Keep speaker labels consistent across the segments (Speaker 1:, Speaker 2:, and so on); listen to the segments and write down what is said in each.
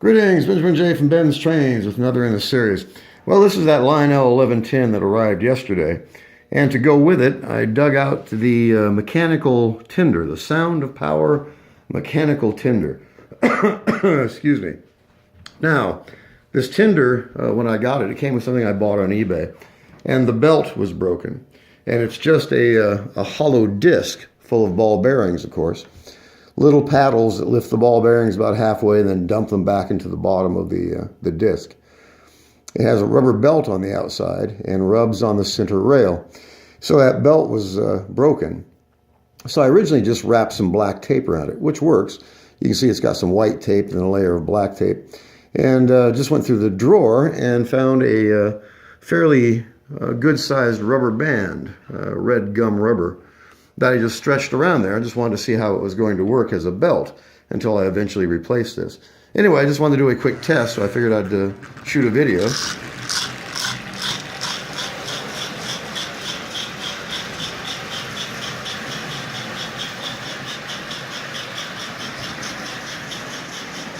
Speaker 1: Greetings, Benjamin J. from Ben's Trains with another in the series. Well, this is that Lionel 1110 that arrived yesterday. And to go with it, I dug out the mechanical tinder, the Sound of Power mechanical tinder. Excuse me. Now, this tinder, when I got it, it came with something I bought on eBay. And the belt was broken. And it's just a hollow disc full of ball bearings, of course. Little paddles that lift the ball bearings about halfway and then dump them back into the bottom of the disc. It has a rubber belt on the outside and rubs on the center rail. So that belt was broken. So I originally just wrapped some black tape around it, which works. You can see it's got some white tape and a layer of black tape. And just went through the drawer and found a fairly good-sized rubber band, red gum rubber, that I just stretched around there. I just wanted to see how it was going to work as a belt until I eventually replaced this. Anyway, I just wanted to do a quick test, so I figured I'd shoot a video.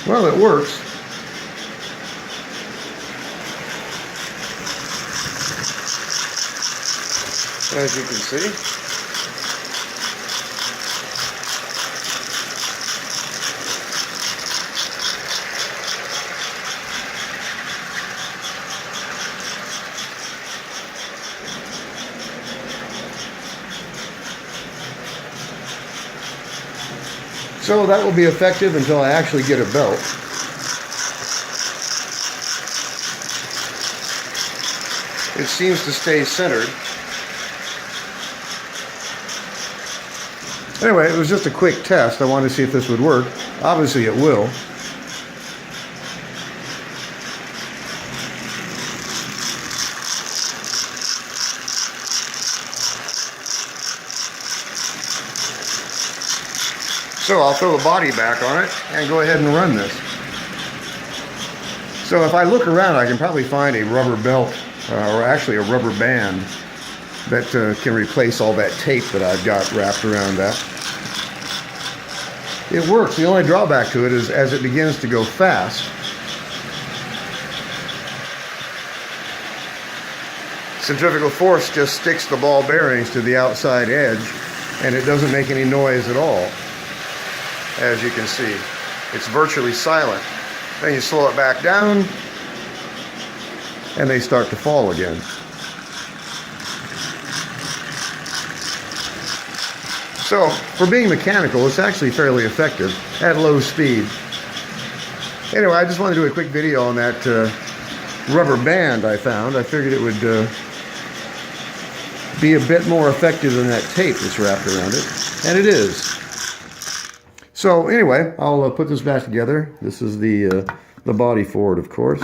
Speaker 1: Well, it works. As you can see. So that will be effective until I actually get a belt. It seems to stay centered. Anyway, it was just a quick test. I wanted to see if this would work. Obviously it will. So I'll throw the body back on it and go ahead and run this. So if I look around, I can probably find a rubber belt, or actually a rubber band, that can replace all that tape that I've got wrapped around that. It works. The only drawback to it is as it begins to go fast, centrifugal force just sticks the ball bearings to the outside edge and it doesn't make any noise at all. As you can see, it's virtually silent. Then you slow it back down and they start to fall again. So, for being mechanical, it's actually fairly effective at low speed. Anyway, I just wanted to do a quick video on that rubber band I found. I figured it would be a bit more effective than that tape that's wrapped around it, and it is. So anyway, I'll put this back together. This is the body for it, of course.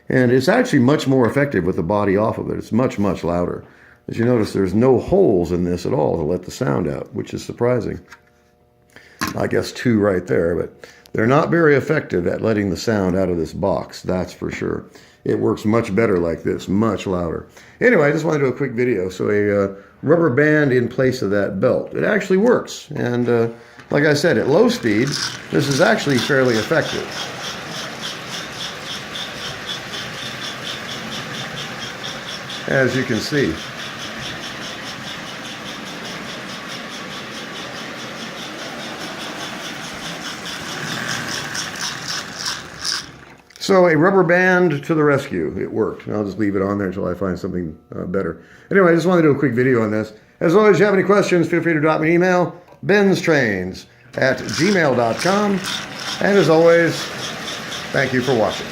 Speaker 1: And it's actually much more effective with the body off of it. It's much, much louder. As you notice, there's no holes in this at all to let the sound out, which is surprising. I guess 2 right there, but they're not very effective at letting the sound out of this box, that's for sure. It works much better like this, much louder. Anyway, I just wanted to do a quick video. So a rubber band in place of that belt. It actually works. And like I said, at low speed, this is actually fairly effective. As you can see. So a rubber band to the rescue. It worked. I'll just leave it on there until I find something better. Anyway, I just wanted to do a quick video on this. As always, if you have any questions, feel free to drop me an email. BENZTRAINZ@gmail.com. And as always, thank you for watching.